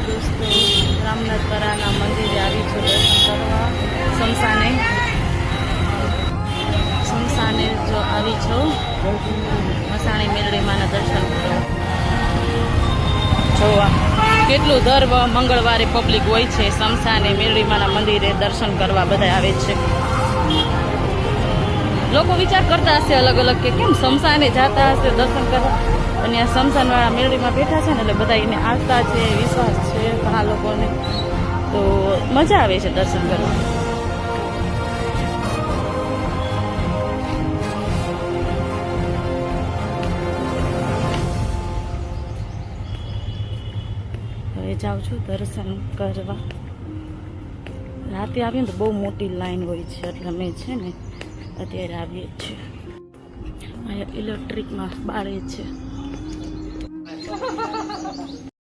દોસ્તો, રામનાથપરાના મંદિરે આવી છું દર્શન કરવા. શમશાને જો આવી છું, મસાણી મેલડીમાંના દર્શન કરવા. જોવા કેટલું દર મંગળવારે પબ્લિક હોય છે. શમશાને મેલડીમાંના મંદિરે દર્શન કરવા બધા આવે છે. લોકો વિચાર કરતા હશે અલગ અલગ કે કેમ શમશાને જતા હશે દર્શન કરવા, અને આ શમશાનવાળા મેળવીમાં બેઠા છે ને એટલે બધા એને આસ્થા છે, વિશ્વાસ છે ઘણા લોકોને, તો મજા આવે છે દર્શન કરવા. હવે જાઉં છું દર્શન કરવા. રાતે આવીને તો બહુ મોટી લાઈન હોય છે એટલે અમે છે ને અત્યારે આવીએ છીએ. અહીંયા ઇલેક્ટ્રિકમાં બાળે છે.